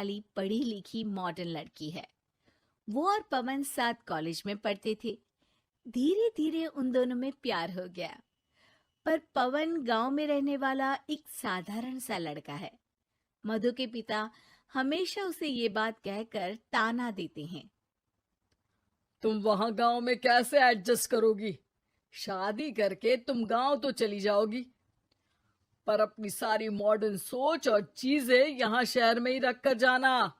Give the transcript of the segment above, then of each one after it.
वाली पढ़ी लिखी मॉडर्न लड़की है। वो और पवन साथ कॉलेज में पढ़ते थे। धीरे धीरे उन दोनों में प्यार हो गया। पर पवन गांव में रहने वाला एक साधारण सा लड़का है। मधु के पिता हमेशा उसे ये बात कहकर ताना देते हैं। तुम वहां गांव में कैसे एडजस्ट करोगी? शादी करके तुम गांव तो चली जाओगी, पर अपनी सारी मॉडर्न सोच और चीजें यहाँ शहर में ही रख कर जाना।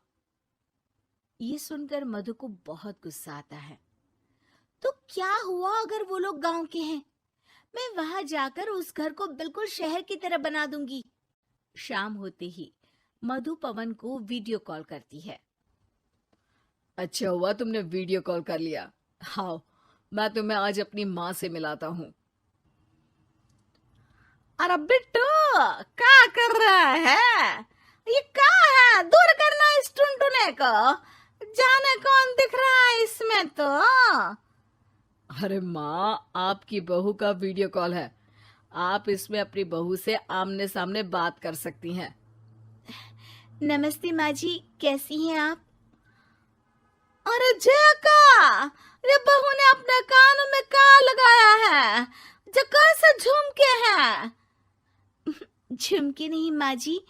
ये सुनकर मधु को बहुत गुस्सा आता है। तो क्या हुआ अगर वो लोग गांव के हैं? मैं वहां जाकर उस घर को बिल्कुल शहर की तरह बना दूंगी। शाम होते ही मधु पवन को वीडियो कॉल करती है। अच्छा हुआ तुमने वीडियो कॉल कर लिया। हाँ, मैं तुम्हें आज अपनी माँ से मिलाता हूँ। अरे बिट्टू, क्या कर रहा है? ये क्या है? दूर करना इस टुनटुने को। जाने कौन दिख रहा है इसमें तो। अरे माँ, आपकी बहू का वीडियो कॉल है। आप इसमें अपनी बहू से आमने सामने बात कर सकती हैं। नमस्ते माँ जी, कैसी हैं आप? अरे जका, ये बहू ने अपने कानों में क्या लगाया है? जो कैसे झुमके हैं? झुमके नहीं माँ जी,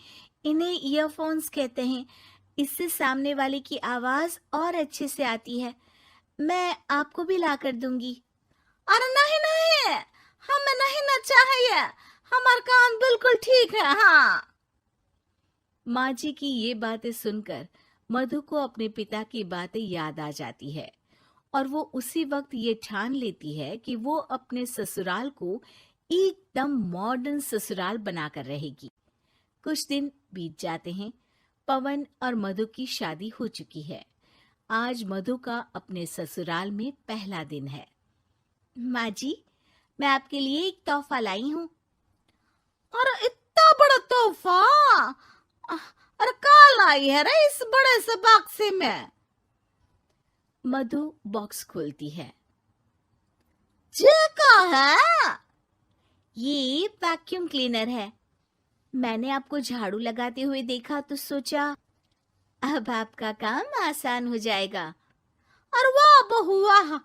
इन्हें ईयरफोन्स कहते हैं। इससे सामने वाले की आवाज और अच्छे से आती है। मैं आपको भी ला कर दूंगी। अरे नहीं नहीं, हमें नहीं ना चाहिए। हमारे कान बिल्कुल ठीक है। हाँ। माँ जी की ये बातें सुनकर मधु को अपने पिता की बातें याद आ जाती है और वो उसी वक्त ये ठान लेती है कि वो अपने ससुराल को एकदम मॉडर्न ससुराल बनाकर रहेगी। कुछ दिन बीत जाते हैं। पवन और मधु की शादी हो चुकी है। आज मधु का अपने ससुराल में पहला दिन है। माँ जी, मैं आपके लिए एक तोहफा लाई हूँ। और इतना बड़ा तोहफा? अरे क्या लाई है रे इस बड़े से बक्से में? मधु बॉक्स खोलती है। ये क्या है? ये वैक्यूम क्लीनर है। मैंने आपको झाड़ू लगाते हुए देखा तो सोचा अब आपका काम आसान हो जाएगा। अरे वाह बहू वाह,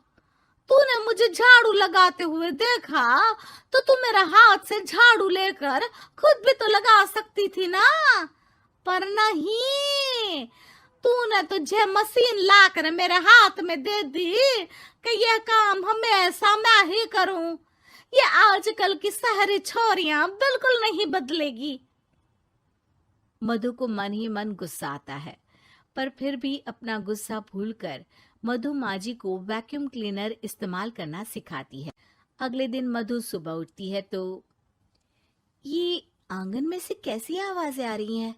तूने मुझे झाड़ू लगाते हुए देखा तो तू मेरा हाथ से झाड़ू लेकर खुद भी तो लगा सकती थी ना। पर नहीं, तूने तो जे मशीन लाकर मेरे हाथ में दे दी कि यह काम हमेशा मैं ही करूं। ये आजकल की शहरी छोरियां बिल्कुल नहीं बदलेगी। मधु को मन ही मन गुस्सा आता है, पर फिर भी अपना गुस्सा भूलकर मधु माँ जी को वैक्यूम क्लीनर इस्तेमाल करना सिखाती है। अगले दिन मधु सुबह उठती है तो ये आंगन में से कैसी आवाजें आ रही हैं?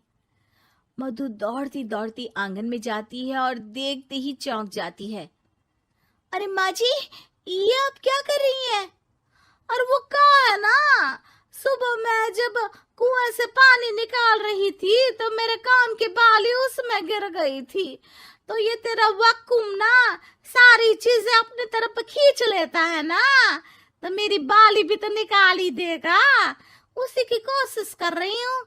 मधु दौड़ती दौड़ती आंगन में जाती है और देखते ही चौंक जाती है। अरे माँ जी, ये आप क्या कर रही हैं? और वो कहा है ना, सुबह मैं जब कुएं से पानी निकाल रही थी तो मेरे कान की बाली उसमें गिर गई थी। तो ये तेरा वैक्यूम ना सारी चीजें अपनी तरफ खींच लेता है ना, तो मेरी बाली भी तो निकाल ही देगा। उसी की कोशिश कर रही हूँ,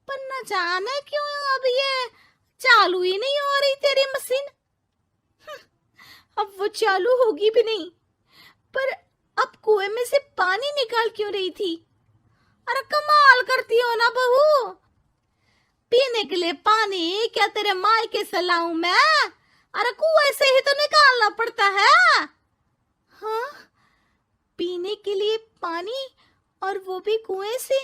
पर न जाने क्यों अब ये चालू ही नहीं हो रही तेरी मशीन। अब वो चालू होगी भी नहीं। पर अब कुएं में से पानी निकाल क्यों रही थी? अरे कमाल करती हो ना बहू। पीने के लिए पानी क्या तेरे मायके से लाऊं मैं? अरे कुएं से ही तो निकालना पड़ता है। हाँ, पीने के लिए पानी, और वो भी कुएं से।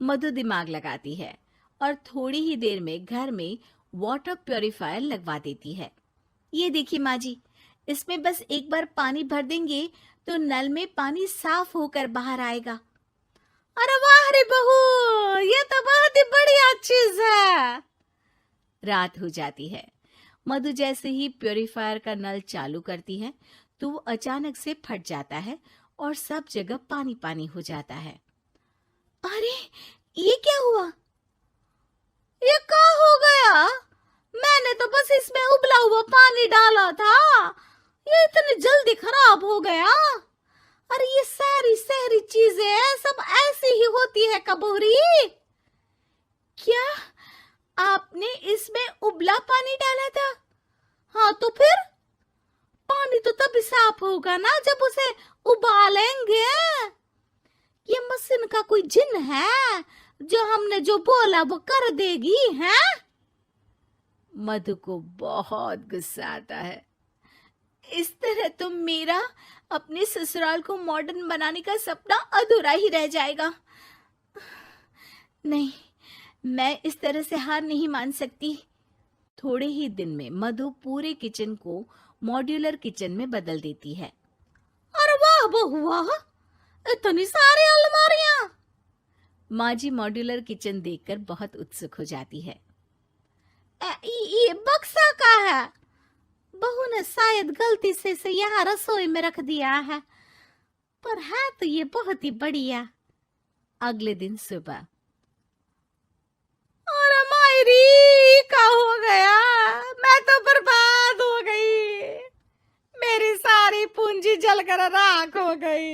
मधु दिमाग लगाती है और थोड़ी ही देर में घर में वाटर प्यूरिफायर लगवा देती है। ये देखिए माँ जी, इसमें बस एक बार पानी भर देंगे तो नल में पानी साफ होकर बाहर आएगा। अरे वाह रे बहू, ये तो बहुत ही बढ़िया चीज है। रात हो जाती है। मधु जैसे ही प्यूरिफायर का नल चालू करती है तो वो अचानक से फट जाता है और सब जगह पानी पानी हो जाता है। अरे ये क्या हुआ? ये क्या हो गया? मैंने तो बस इसमें उबला हुआ पानी डाला था, ये इतनी जल्दी खराब हो गया। अरे ये सारी शहरी चीजें सब ऐसी ही होती है कबूरी। क्या आपने इसमें उबला पानी डाला था? हाँ तो फिर पानी तो तभी साफ होगा ना जब उसे उबालेंगे। ये मशीन का कोई जिन है जो हमने जो बोला वो कर देगी है? मधु को बहुत गुस्सा आता है। इस तरह तो मेरा अपने ससुराल को मॉडर्न बनाने का सपना अधूरा ही रह जाएगा। नहीं, मैं इस तरह से हार नहीं मान सकती। थोड़े ही दिन में मधु पूरे किचन को मॉड्यूलर किचन में बदल देती है। अरे वाह बहुआ, इतनी सारी अलमारियां! माँ जी मॉड्यूलर किचन देखकर बहुत उत्सुक हो जाती है। ये बक्सा का है? बहू ने शायद गलती से इसे यहाँ रसोई में रख दिया है, पर है तो ये बहुत ही बढ़िया। अगले दिन सुबह, अरे मायरी क्या हो गया? मैं तो बर्बाद हो गई, मेरी सारी पूंजी जलकर राख हो गई।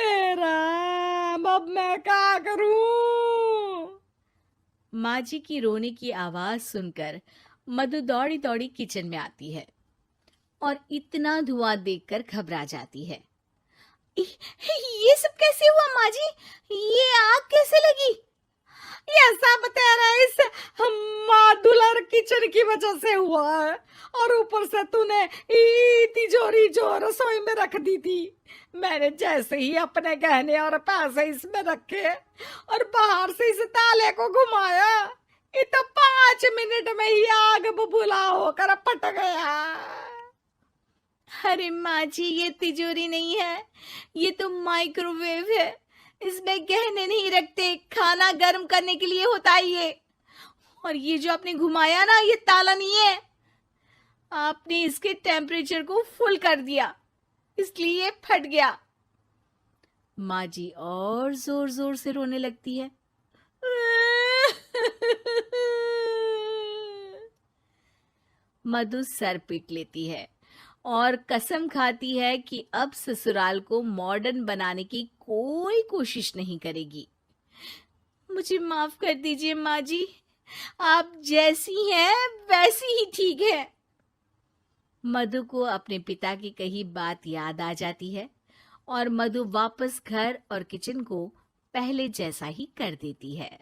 हे राम, अब मैं क्या करूं? माँ जी की रोने की आवाज सुनकर मधु दौड़ी दौड़ी किचन में आती है और इतना धुआं देखकर घबरा जाती है। ये सब कैसे हुआ माँ जी? ये आग कैसे लगी? ये सब तेरा इस मॉड्यूलर किचन की वजह से हुआ है, और ऊपर से तूने तिजोरी जो रसोई में रख दी थी, मैंने जैसे ही अपने गहने और पैसे इसमें रखे और बाहर से इस ताले को घुमाया, ये तो 5 मिनट में ही आग बबूला होकर फट गया। अरे माँ जी, ये तिजोरी नहीं है, ये तो माइक्रोवेव है। इसमें गहने नहीं रखते, खाना गर्म करने के लिए होता है ये। और ये जो आपने घुमाया ना, ये ताला नहीं है, आपने इसके टेम्परेचर को फुल कर दिया, इसलिए ये फट गया। माँ जी और जोर जोर से रोने लगती है। मधु सर पीट लेती है और कसम खाती है कि अब ससुराल को मॉडर्न बनाने की कोई कोशिश नहीं करेगी। मुझे माफ कर दीजिए माँ जी, आप जैसी हैं वैसी ही ठीक है। मधु को अपने पिता की कही बात याद आ जाती है और मधु वापस घर और किचन को पहले जैसा ही कर देती है।